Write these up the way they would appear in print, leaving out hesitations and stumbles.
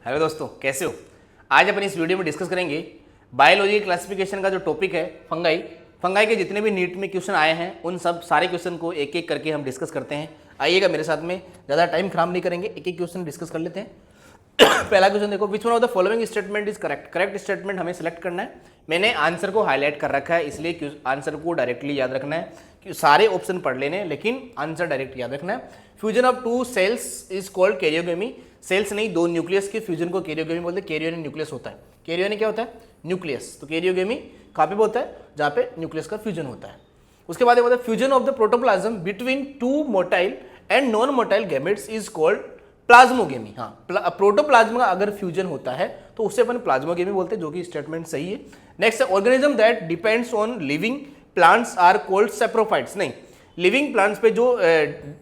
Hello दोस्तों, कैसे हो। आज अपन इस वीडियो में डिस्कस करेंगे बायोलॉजी क्लासिफिकेशन का जो टॉपिक है फंगाई। फंगाई के जितने भी नीट में क्वेश्चन आए हैं उन सब सारे क्वेश्चन को एक एक करके हम डिस्कस करते हैं। आइएगा मेरे साथ में, ज़्यादा टाइम खराब नहीं करेंगे, एक एक क्वेश्चन डिस्कस कर लेते हैं। पहला क्वेश्चन देखो, विच one of the following statement is correct. Correct statement हमें सेलेक्ट करना है। मैंने आंसर को हाईलाइट कर रखा है, इसलिए आंसर को डायरेक्टली याद रखना है कि सारे ऑप्शन पढ़ लेने हैं, लेकिन आंसर डायरेक्ट याद रखना है। Fusion of two cells is called karyogamy. Cells नहीं, दो न्यूक्लियस के फ्यूजन को कैरियोगेमी बोलते हैं। कैरियोन न्यूक्लियस होता है, कैरियोन क्या होता है, न्यूक्लियस। तो कैरियोगेमी कहाँ पे होता है, जहाँ पे न्यूक्लियस का फ्यूजन होता है। उसके बाद होता है fusion of the protoplasm between two motile and non motile gametes is called plasmogamy. हाँ, प्रोटोप्लाज्म का अगर फ्यूजन होता है तो उसे अपन प्लाज्मोगेमी बोलते हैं, जो कि स्टेटमेंट सही है। नेक्स्ट है organism that depends on living plants are called saprophytes. नहीं, लिविंग प्लांट्स पे जो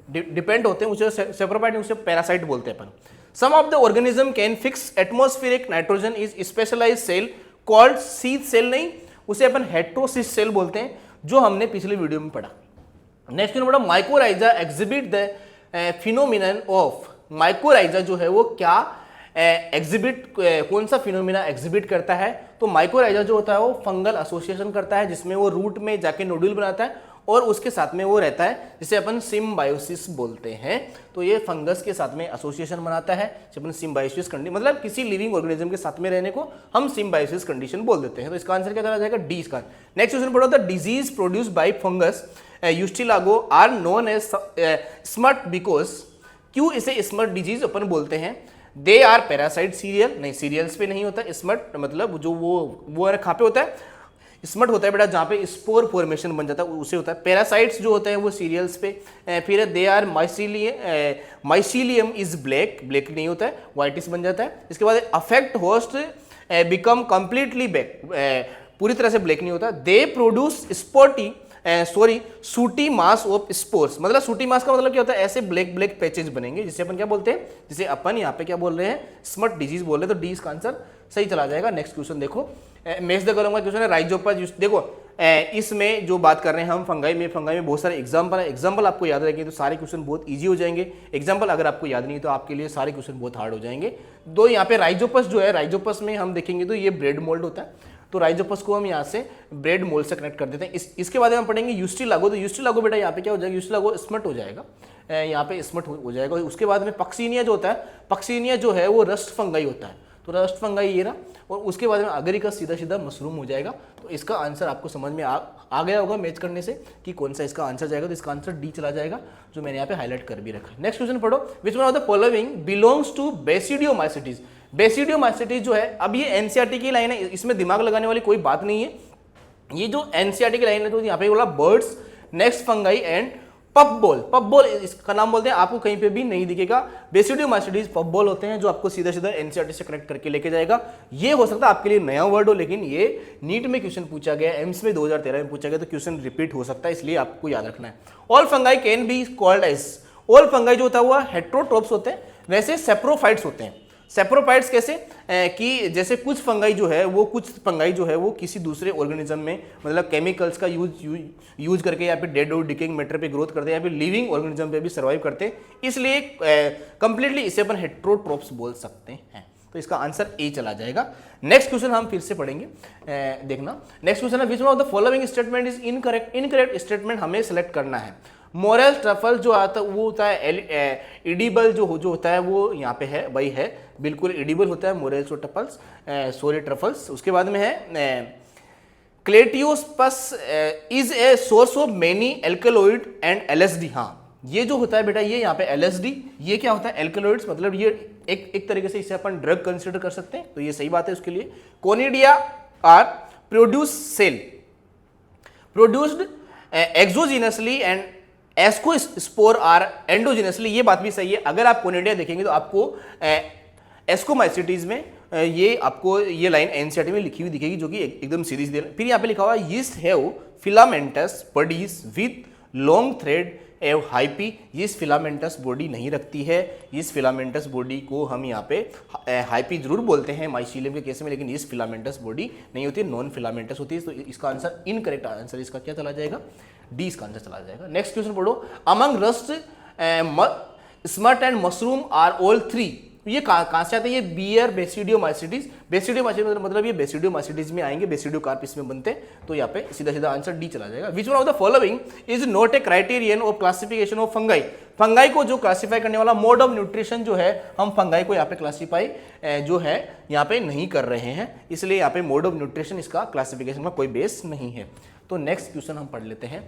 डिपेंड होते हैं उसे सेप्रोफाइट, उसे पैरासाइट बोलते हैं अपन। Some of the organism can fix atmospheric nitrogen is specialised cell called sheath cell. नहीं, उसे अपन हेट्रोसिस सेल बोलते हैं, जो हमने पिछले वीडियो में पढ़ा। नेक्स्ट क्वेश्चन पढ़ा, mycorrhiza exhibit the phenomenon of. Mycorrhiza जो है वो क्या एग्जिबिट, कौन सा फिनोमिना एग्जिबिट करता है। तो माइकोराइजा जो होता है वो फंगल एसोसिएशन करता है, जिसमें वो रूट में जाके नोड्यूल बनाता है और उसके साथ में वो रहता है, जिसे अपन सिम्बायोसिस बोलते हैं। तो ये फंगस के साथ में एसोसिएशन बनाता है, जिसे अपन सिम्बायोसिस कंडीशन, मतलब किसी लिविंग ऑर्गेनिज्म के साथ में रहने को हम सिम्बायोसिस कंडीशन बोल देते हैं। तो इसका आंसर क्या चला जाएगा, डी इसका। नेक्स्ट क्वेश्चन पढ़ो, the disease produced by fungus Ustilago are known as smut because. क्यों इसे स्मट डिजीज अपन बोलते हैं। They are parasite cereal. नहीं, सीरियल्स पे नहीं होता स्मट, मतलब जो वो कहाँ पे होता है, स्मट होता है बेटा जहाँ पे स्पोर फॉर्मेशन बन जाता है उसे होता है। पैरासाइट्स जो होते हैं वो सीरियल्स पे। फिर they are mycelium is black, black नहीं होता है, वाइटिस बन जाता है। इसके बाद affect host become completely black, पूरी तरह से ब्लैक नहीं होता। दे प्रोड्यूस स्पॉटी सूटी मास ऑफ स्पोर्स। मतलब सूटी मास का मतलब क्या होता है, ऐसे ब्लैक ब्लैक पैचेज बनेंगे, जिसे अपन क्या बोलते हैं, जिसे अपन यहाँ पे क्या बोल रहे हैं, स्मट डिजीज बोल रहे हैं। तो डी इसका आंसर सही चला जाएगा। नेक्स्ट क्वेश्चन देखो, मैच द कॉलम का क्वेश्चन है, राइजोपस। देखो इसमें जो बात कर रहे हैं हम फंगाई में बहुत सारे एग्जाम्पल है। एग्जाम्पल आपको याद रहेंगे तो सारे क्वेश्चन बहुत ईजी हो जाएंगे। एग्जाम्पल अगर आपको याद नहीं तो आपके लिए सारे क्वेश्चन बहुत हार्ड हो जाएंगे। तो यहाँ पे राइजोपस जो है, राइजोपस में हम देखेंगे तो ये ब्रेड मोल्ड होता है। तो राइजोपस को हम यहाँ से ब्रेड मोल्ड से कनेक्ट कर देते हैं। इसके बाद हम पढ़ेंगे यूस्टिलागो। तो यूस्टिलागो बेटा यहाँ पे क्या हो जाएगा, यूस्टिलागो स्मट हो जाएगा, यहाँ पे स्मट हो जाएगा। उसके बाद में पक्सीनिया जो होता है, पक्सीनिया जो है वो रस्ट फंगाई होता है। तो रस्ट फंगाई ये रहा, और उसके बाद में अगरिकस सीधा सीधा मशरूम हो जाएगा। तो इसका आंसर आपको समझ में आ गया होगा मैच करने से कि कौन सा इसका आंसर जाएगा। तो इसका आंसर डी चला जाएगा, जो मैंने यहाँ पे हाईलाइट कर भी रखा है। नेक्स्ट क्वेश्चन पढ़ो, which one of the following belongs to basidiomycetes. Basidiomycetes जो है, अब ये एनसीईआरटी की लाइन है, इसमें दिमाग लगाने वाली कोई बात नहीं है। ये जो एनसीईआरटी की लाइन है, तो यहाँ पे बोला birds, next fungi and puffball. Puffball इसका नाम बोलते हैं, आपको कहीं पे भी नहीं दिखेगा। बेसिडियोमाइसिटीज पफबॉल होते हैं, जो आपको सीधा सीधा एनसीईआरटी से कनेक्ट करके लेके जाएगा। ये हो सकता है आपके लिए नया वर्ड हो, लेकिन ये नीट में क्वेश्चन पूछा गया, एम्स में 2013 में पूछा गया, तो क्वेश्चन रिपीट हो सकता है, इसलिए आपको याद रखना है। All fungi can be called as. All fungi जो होता है वो हेट्रोट्रोप्स होते हैं, वैसे सेप्रोफाइट्स होते हैं। सेप्रोफाइट्स कैसे कि जैसे कुछ फंगाई जो है वो किसी दूसरे ऑर्गेनिज्म में, मतलब केमिकल्स का यूज करके या फिर डेड और डिकेइंग मैटर पे ग्रोथ करते हैं, या फिर लिविंग ऑर्गेनिज्म पे भी सर्वाइव करते हैं, इसलिए कंप्लीटली इसे अपन हेट्रोट्रोप्स बोल सकते हैं। तो इसका आंसर ए चला जाएगा। नेक्स्ट क्वेश्चन हम फिर से पढ़ेंगे, देखना। नेक्स्ट क्वेश्चन है, which one of the following statement is incorrect. Incorrect statement हमें सेलेक्ट करना है। मोरल ट्रफल जो आता है वो होता है एडिबल, जो होता है वो यहाँ पे है, वही है, बिल्कुल एडिबल होता है मोरेल्स और ट्रफल्स, ट्रफल्स। उसके बाद में है Claviceps is a source of many alkaloid and LSD. हाँ, ये जो होता है बेटा, ये यहाँ पे एलएसडी, ये क्या होता है, एल्कलॉइड्स, मतलब ये एक तरीके से इसे अपन ड्रग कंसिडर कर सकते हैं, तो ये सही बात है उसके लिए। Conidia are produced exogenously and ascospore are endogenously. ये बात भी सही है। अगर आप कोनिडिया देखेंगे तो आपको एस्कोमाइसिटीज में ये आपको ये लाइन एनसीईआरटी में लिखी हुई दिखेगी, जो कि एकदम सीधी सीधी। फिर यहाँ पे लिखा हुआ yeast have filamentous bodies with long thread एव हाइपी। यीस्ट फिलामेंटस बॉडी नहीं रखती है। यीस्ट फिलामेंटस बॉडी को हम यहाँ पे हाइपी जरूर बोलते हैं माइसीलियम के केस में, लेकिन यीस्ट फिलामेंटस बॉडी नहीं होती है, नॉन फिलामेंटस होती है। तो इसका आंसर इनकरेक्ट आंसर इसका क्या चला जाएगा, डी इसका आंसर चला जाएगा। नेक्स्ट क्वेश्चन पढ़ो, among rust smut and mushroom are all three ये कहाँ से आते हैं? ये बियर बेसिडियोमाइसीटीज, बेसिडियोमाइसीटीज मतलब ये बेसिडियोमाइसीटीज में आएंगे, बेसिडियोकार्प इसमें बनते हैं। तो यहाँ पे सीधा सीधा आंसर डी चला जाएगा। विच one of the following is not a criterion of classification of fungi? Fungi को जो क्लासिफाई करने वाला मोड ऑफ न्यूट्रिशन जो है, हम फंगाई को यहाँ पे क्लासिफाई जो है यहाँ पे नहीं कर रहे हैं, इसलिए यहाँ पे मोड ऑफ न्यूट्रिशन इसका क्लासिफिकेशन में कोई बेस नहीं है। तो नेक्स्ट क्वेश्चन हम पढ़ लेते हैं।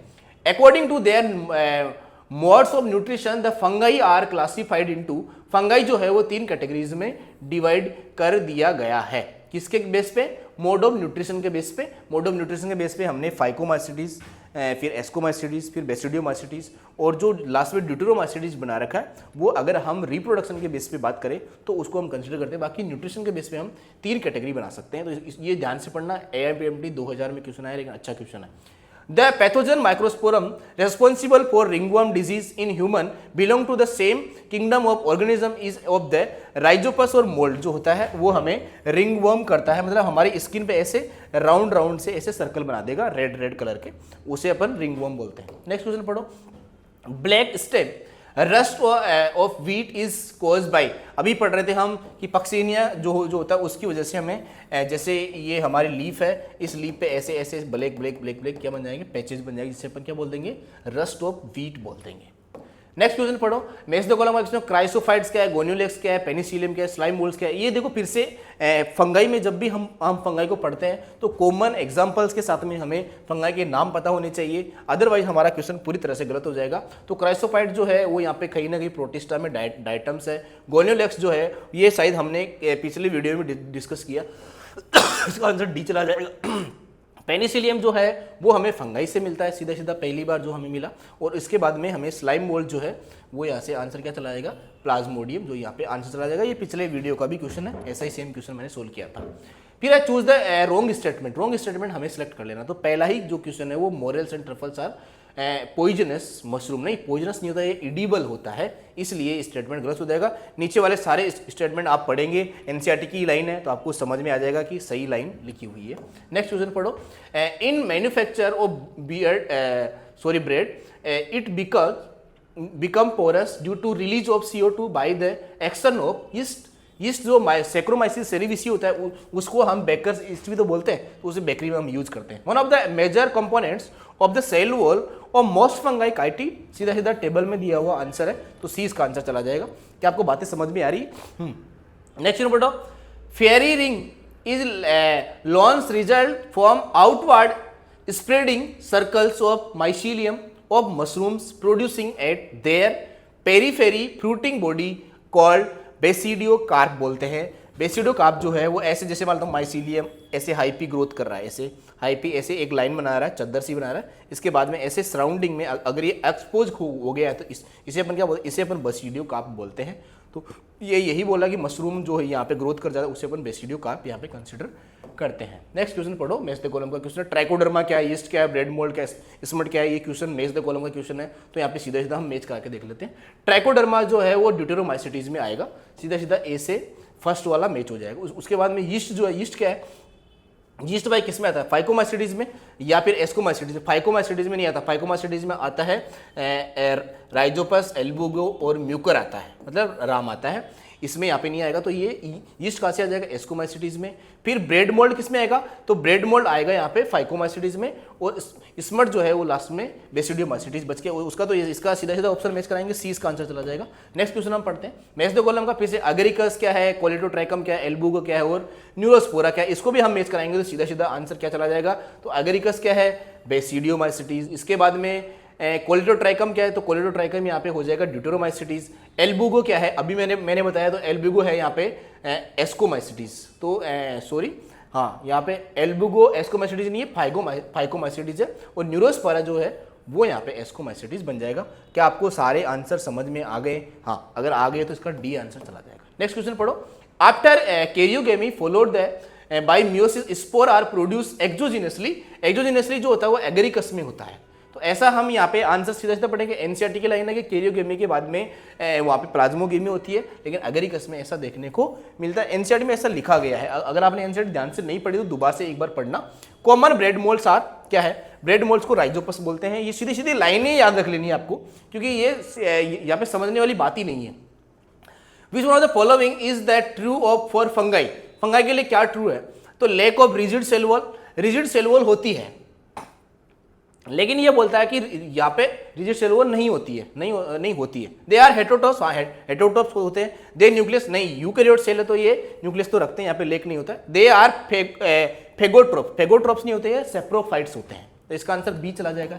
According to their modes of nutrition the fungi are classified into, fungi जो है वो 3 कैटेगरीज में डिवाइड कर दिया गया है। किसके बेस पे? मोड ऑफ न्यूट्रिशन के बेस पे। मोड ऑफ न्यूट्रिशन के बेस पे हमने फाइकोमाइसीटीज, फिर एस्कोमाइसीटीज, फिर बेसिडियोमाइसीटीज और जो लास्ट में ड्यूटेरोमाइसीटीज बना रखा है, वो अगर हम रिप्रोडक्शन के बेस पे बात करें तो उसको हम कंसिडर करते हैं। बाकी न्यूट्रिशन के बेस पे हम 3 कैटेगरी बना सकते हैं। तो ये ध्यान से पढ़ना, AIPMT 2000 में क्वेश्चन आया, लेकिन अच्छा क्वेश्चन है। The pathogen microsporum responsible for ringworm disease in human belong to the same kingdom of organism is of the rhizopus और mold। जो होता है वो हमें रिंगवर्म करता है, मतलब हमारी स्किन पे ऐसे राउंड राउंड से ऐसे सर्कल बना देगा रेड रेड कलर के, उसे अपन रिंगवर्म बोलते हैं। नेक्स्ट क्वेश्चन पढ़ो। Black stem rust of wheat is cause by, अभी पढ़ रहे थे हम कि पक्सीनिया जो होता है उसकी वजह से हमें जैसे ये हमारी लीफ है, इस लीफ पे ऐसे ऐसे ब्लैक ब्लैक ब्लैक ब्लैक क्या बन जाएंगे? पैचेज बन जाएंगे, जिससे अपन क्या बोल देंगे? रस्ट ऑफ व्हीट बोल देंगे। नेक्स्ट क्वेश्चन पढ़ो। मैच द कॉलम का क्राइसोफाइट्स क्या है, गोन्यूलेक्स क्या है, पेनिसिलियम क्या है, स्लाइम मोल्ड्स क्या है। ये देखो फिर से फंगाई में जब भी हम फंगाई को पढ़ते हैं तो कॉमन एग्जांपल्स के साथ में हमें फंगाई के नाम पता होने चाहिए, अदरवाइज हमारा क्वेश्चन पूरी तरह से गलत हो जाएगा। तो क्राइसोफाइट जो है वो यहाँ पे कहीं ना कहीं प्रोटिस्टा में डायटम्स है। गोन्यूलेक्स जो है ये शायद हमने पिछले वीडियो में डिस्कस किया, इसका आंसर डी चला जाएगा। पेनिसिलियम जो है वो हमें फंगाई से मिलता है सीधा सीधा, पहली बार जो हमें मिला, और इसके बाद में हमें स्लाइम मोल्ड जो है वो यहाँ से आंसर क्या चला जाएगा? प्लाज्मोडियम, जो यहाँ पे आंसर चला जाएगा। ये पिछले वीडियो का भी क्वेश्चन है, ऐसा ही सेम क्वेश्चन मैंने सोल्व किया था। फिर है choose the wrong statement. Wrong statement हमें सिलेक्ट कर लेना। तो पहला ही जो क्वेश्चन है वो morels and truffles are poisonous mushroom, नहीं पॉइजनस नहीं होता, ये एडिबल होता है, इसलिए स्टेटमेंट गलत हो जाएगा। नीचे वाले सारे स्टेटमेंट आप पढ़ेंगे, एनसीईआरटी की लाइन है तो आपको समझ में आ जाएगा कि सही लाइन लिखी हुई है। नेक्स्ट क्वेश्चन पढ़ो। इन manufacture of bread it become porous due to release of CO2 by the action of yeast। Yeast जो सैक्रोमाइसिस सेरेविसी होता है उसको हम बेकर्स यीस्ट भी तो बोलते हैं, तो उसे बेकरी में हम यूज करते हैं। One of the major components of the cell wall of most fungi काइटी, सीधा सीधा टेबल में दिया हुआ आंसर है, तो सी इसका आंसर चला जाएगा। क्या आपको बातें समझ में आ रही है? नेक्स्ट बताओ। Fairy ring is lawns result from outward spreading circles of mycelium of mushrooms producing at their periphery fruiting body called basidiocarp बोलते हैं। बेसिडियोकार्प जो है वो ऐसे, जैसे मान लो माइसीलियम ऐसे हाईपी ग्रोथ कर रहा है, ऐसे हाईपी ऐसे एक लाइन बना रहा है, चद्दर सी बना रहा है, इसके बाद में ऐसे सराउंडिंग में अगर ये एक्सपोज हो गया है तो इसे अपन क्या बोलते हैं? इसे अपन बेसिडियोकार्प बोलते हैं। तो ये यही बोला कि मशरूम जो है यहाँ पे ग्रोथ कर जाता है, उसे अपन बेसिडियोकार्प यहाँ पे कंसिडर करते हैं। नेक्स्ट क्वेश्चन पढ़ो। मेज द कॉलम का क्वेश्चन है। ट्राइकोडर्मा क्या है, यीस्ट क्या है, ब्रेड मोल्ड क्या है, स्मट क्या है। ये क्वेश्चन मेज द कॉलम का क्वेश्चन है, तो यहाँ पे सीधा सीधा हम मेज करके देख लेते हैं। ट्राइकोडर्मा जो है वो ड्यूटेरोमाइसीटीज में आएगा, सीधा सीधा ए से फर्स्ट वाला मैच हो जाएगा। उसके बाद में यीस्ट जो है, यीस्ट क्या है? यीस्ट भाई किस में आता है? फाइकोमाइसीटीज में या फिर एस्कोमाइसीटीज में? फाइकोमाइसीटीज में नहीं आता, फाइकोमाइसीटीज में आता है राइजोपस, एल्बुगो और म्यूकर आता है, मतलब राम आता है, इसमें यहाँ पे नहीं आएगा। तो ये यीस्ट कहाँ से आ जाएगा? एस्कोमाइसीटीज में। फिर ब्रेड मोल्ड किस में आएगा? तो ब्रेड मोल्ड आएगा यहाँ पे फाइकोमाइसीटीज में, और स्मट जो है वो लास्ट में बेसिडियोमाइसीटीज बच के, उसका तो इसका सीधा सीधा ऑप्शन मैच कराएंगे, सी इसका आंसर चला जाएगा। नेक्स्ट क्वेश्चन हम पढ़ते हैं। मैच द कॉलम का फिर से अगरिकस क्या है, कोलेटोट्राइकम क्या है, एल्बुगो क्या है और न्यूरोस्पोरा क्या है, इसको भी हम मैच कराएंगे, तो सीधा सीधा आंसर क्या चला जाएगा? तो अगरिकस क्या है? बेसिडियोमाइसीटीज। इसके बाद में कोलेटोट्राइकम क्या है? तो कोलेटोट्राइकम यहाँ पे हो जाएगा ड्यूटेरोमाइसीटीज। एल्बुगो क्या है? अभी मैंने बताया, तो एल्बुगो है यहाँ पे एस्कोमाइसीटीज। तो सॉरी, हाँ यहाँ पे एल्बुगो एस्कोमाइसीटीज नहीं है, फाइकोमाइसीटीज है, और न्यूरोस्पोरा जो है वो यहाँ पे एस्कोमाइसीटीज बन जाएगा। क्या आपको सारे आंसर समझ में आ गए? हाँ, अगर आ गए तो इसका डी आंसर चला जाएगा। नेक्स्ट क्वेश्चन पढ़ो। After karyogamy followed the by meiosis spore are produce exogenously. Exogenously जो होता है वो एगरिकस में होता है। तो ऐसा हम यहाँ पे आंसर सीधा सीधा पढ़ेंगे। एनसीईआरटी की लाइन है कि कैरियोगेमी के बाद में वहाँ पे प्लाज्मोगेमी होती है, लेकिन अगरिकस में ऐसा देखने को मिलता है। एनसीईआरटी में ऐसा लिखा गया है, अगर आपने एनसीईआरटी ध्यान से नहीं पढ़ी तो दोबारा से एक बार पढ़ना। कॉमन ब्रेड मोल्ड्स आर क्या है? ब्रेड मोल्ड्स को राइजोपस बोलते हैं। ये सीधी सीधी लाइनें याद रख लेनी है आपको, क्योंकि ये यहाँ पे समझने वाली बात ही नहीं है। Which one of the following is that true of for fungi, fungi के लिए क्या ट्रू है? तो lack of rigid cell wall, rigid cell wall होती है, लेकिन ये बोलता है कि यहाँ पे रिजिड सेल वॉल नहीं होती है, नहीं होती है। दे आर हेटरोटॉप्स, हाँ हेटरोटॉप्स होते हैं। दे न्यूक्लियस, नहीं यूकैरियोट सेल है तो ये न्यूक्लियस तो रखते हैं, यहाँ पे लेक नहीं होता है। दे आर फेगोट्रोप्स, फेगोट्रोप्स नहीं होते हैं, सेप्रोफाइट्स होते हैं। तो इसका आंसर बी चला जाएगा,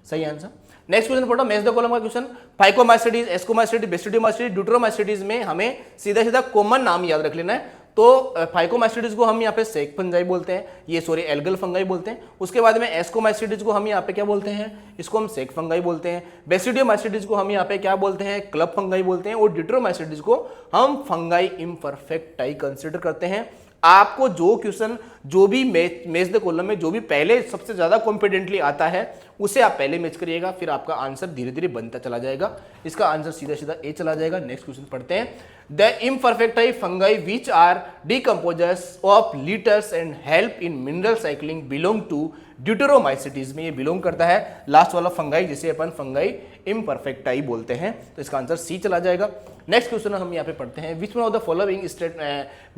सही आंसर। नेक्स्ट क्वेश्चन पढ़ो, मैच द कॉलम का क्वेश्चन। फाइकोमास्टिडिस, एस्कोमास्टिडिस, बेसिडियोमास्टिडिस, ड्यूटेरोमास्टिडिस में हमें सीधा सीधा कॉमन नाम याद रख लेना है। तो फाइकोमास्टिडिस को हम यहाँ पे सेक फंगाई बोलते हैं, ये सॉरी एल्गल फंगाई बोलते हैं। उसके बाद में एस्कोमास्टिडिस को हम यहाँ पे क्या बोलते हैं? इसको हम सेक फंगाई बोलते हैं। बेसिडियोमास्टिडिस को हम यहाँ पे क्या बोलते हैं? क्लब फंगाई बोलते हैं। और ड्यूटेरोमास्टिडिस को हम फंगाई इम्परफेक्टाई कंसिडर करते हैं। आपको जो क्वेश्चन, जो भी मैच द कॉलम में जो भी पहले सबसे ज्यादा कॉन्फिडेंटली आता है उसे आप पहले मैच करिएगा, फिर आपका आंसर धीरे धीरे बनता चला जाएगा। इसका आंसर सीधा सीधा ए चला जाएगा। नेक्स्ट क्वेश्चन पढ़ते हैं। The imperfecti fungi which are decomposers of litters and help in mineral cycling belong to deuteromycetes में ये बिलोंग करता है लास्ट वाला फंगाई, जिसे अपन फंगाई इम्परफेक्टाई बोलते हैं। तो इसका आंसर सी चला जाएगा। नेक्स्ट क्वेश्चन हम यहाँ पे पढ़ते हैं। Which one of the following state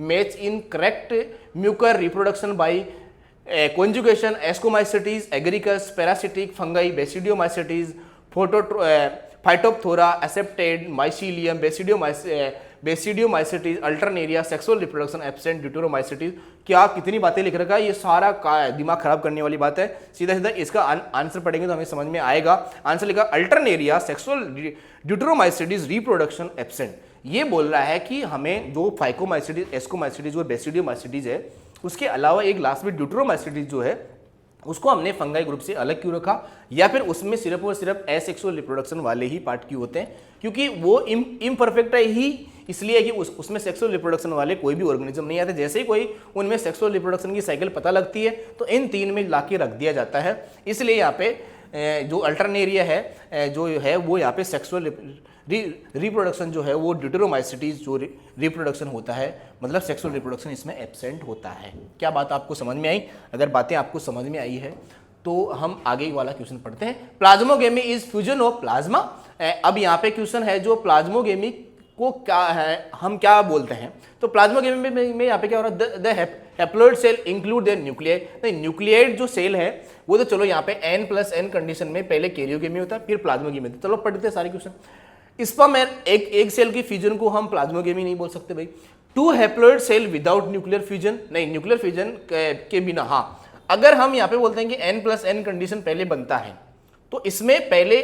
match in correct mucor reproduction by conjugation, ascomycetes, agaricus, parasitic, fungi, basidiomycetes, phytophthora, aseptate, mycelium, basidiomycetes, alternaria, sexual reproduction absent, deuteromycetes. क्या कितनी बातें लिख रखा है, ये सारा दिमाग खराब करने वाली बात है। सीधा सीधा इसका आंसर पढ़ेंगे तो हमें समझ में आएगा। आंसर लिखा Alternaria, sexual deuteromycetes, reproduction absent. ये बोल रहा है कि हमें जो फाइकोमाइसिटीज, एस्कोमाइसिटीज और बेसिडियोमाइसिटीज है, उसके अलावा एक लास्ट में ड्यूटेरोमाइसिटीज जो है उसको हमने फंगाई ग्रुप से अलग क्यों रखा, या फिर उसमें सिर्फ और सिर्फ एसेक्सुअल रिप्रोडक्शन वाले ही पार्ट क्यों होते हैं? क्योंकि वो इम्परफेक्ट है ही इसलिए कि उसमें सेक्सुअल रिप्रोडक्शन वाले कोई भी ऑर्गेनिज्म नहीं आते। जैसे ही कोई उनमें सेक्सुअल रिप्रोडक्शन की साइकिल पता लगती है तो इन तीन में लाके रख दिया जाता है। इसलिए यहाँ पे जो अल्टरनेरिया है जो है वो यहाँ पे सेक्सुअल रिप्रोडक्शन जो है वो ड्यूटेरोमाइसिटीज जो रिप्रोडक्शन होता है, मतलब सेक्सुअल रिप्रोडक्शन इसमें एब्सेंट होता है। क्या बात आपको समझ में आई? अगर बातें आपको समझ में आई है तो हम आगे वाला क्वेश्चन पढ़ते हैं। Plasmogamy is fusion of plasma. अब यहाँ पे क्वेश्चन है जो प्लाज्मोगेमी को क्या है, हम क्या बोलते हैं? तो प्लाज्मोगेमी में यहाँ पे क्या हो रहा है? The haploid cell include their nuclei. नहीं, न्यूक्लियाइड जो सेल है वो तो चलो यहाँ पे n+n कंडीशन में पहले कैरियोगेमी होता है, फिर प्लाज्मोगेमी होता है। चलो पढ़ते हैं सारे क्वेश्चन। स्पर्म एक सेल की फ्यूजन को हम प्लाज्मोगेमी नहीं बोल सकते भाई। Two haploid cell without nuclear fusion, नहीं न्यूक्लियर फ्यूजन के बिना। हाँ, अगर हम यहाँ पे बोलते हैं कि n+n कंडीशन पहले बनता है तो इसमें पहले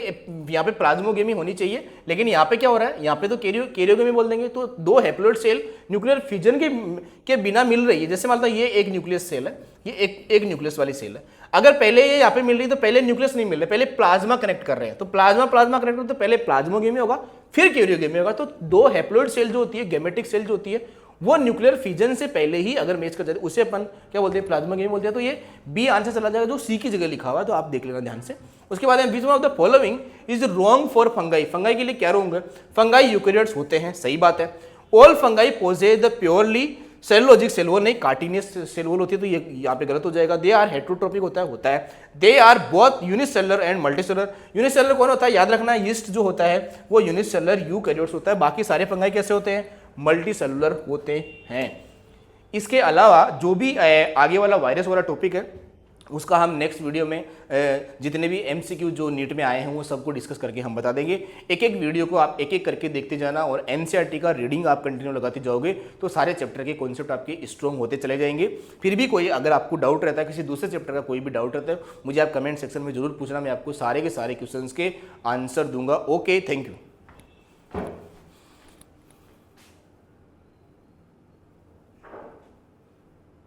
यहाँ पे प्लाज्मोगेमी होनी चाहिए, लेकिन यहाँ पे क्या हो रहा है? यहाँ पे तो कैरियोगेमी बोल देंगे। तो दो हैप्लॉइड सेल न्यूक्लियर फ्यूजन के बिना मिल रही है। जैसे मान लो ये एक न्यूक्लियस सेल है, ये एक न्यूक्लियस वाली सेल है। अगर पहले ये यहाँ पे मिल रही है तो पहले न्यूक्लियस नहीं मिल रहे, पहले प्लाज्मा कनेक्ट कर रहे हैं। तो प्लाज्मा कनेक्ट हो तो पहले प्लाज्मोगेमी होगा, फिर कैरियोगेमी होगा। तो दो हैप्लॉइड सेल जो होती है, गैमेटिक सेल जो होती है, वो न्यूक्लियर फिजन से पहले ही अगर मैच कर जाते उसे अपन क्या बोलते हैं? प्लाज्मोगेमी बोलते हैं। तो ये बी आंसर चला जाएगा जो सी की जगह लिखा हुआ है, तो आप देख लेना ध्यान से। उसके बाद विच one of the following is wrong for fungi. Fungi के लिए क्या रॉन्ग है? फंगाई यूकैरियोट्स होते हैं, सही बात है। All fungi possess the purely cellulosic cell wall, नहीं कार्टिनियस सेल वॉल होती है, तो ये यहाँ पे गलत हो जाएगा। दे आर हेट्रोट्रोपिक होता है। They are both unicellular and multicellular. Unicellular कौन होता है? याद रखना, यीस्ट जो होता है वो यूनिसेलुलर यूकैरियोट्स होता है। बाकी सारे फंगाई कैसे होते हैं? मल्टीसेलुलर होते हैं। इसके अलावा जो भी आगे वाला वायरस वाला टॉपिक है उसका हम नेक्स्ट वीडियो में जितने भी MCQ जो नीट में आए हैं वो सबको डिस्कस करके हम बता देंगे। एक एक वीडियो को आप एक एक करके देखते जाना और NCERT का रीडिंग आप कंटिन्यू लगाते जाओगे तो सारे चैप्टर के कॉन्सेप्ट आपके स्ट्रॉन्ग होते चले जाएंगे। फिर भी कोई अगर आपको डाउट रहता है, किसी दूसरे चैप्टर का कोई भी डाउट रहता है, मुझे आप कमेंट सेक्शन में जरूर पूछना, मैं आपको सारे के सारे क्वेश्चंस के आंसर दूंगा। Okay, thank you.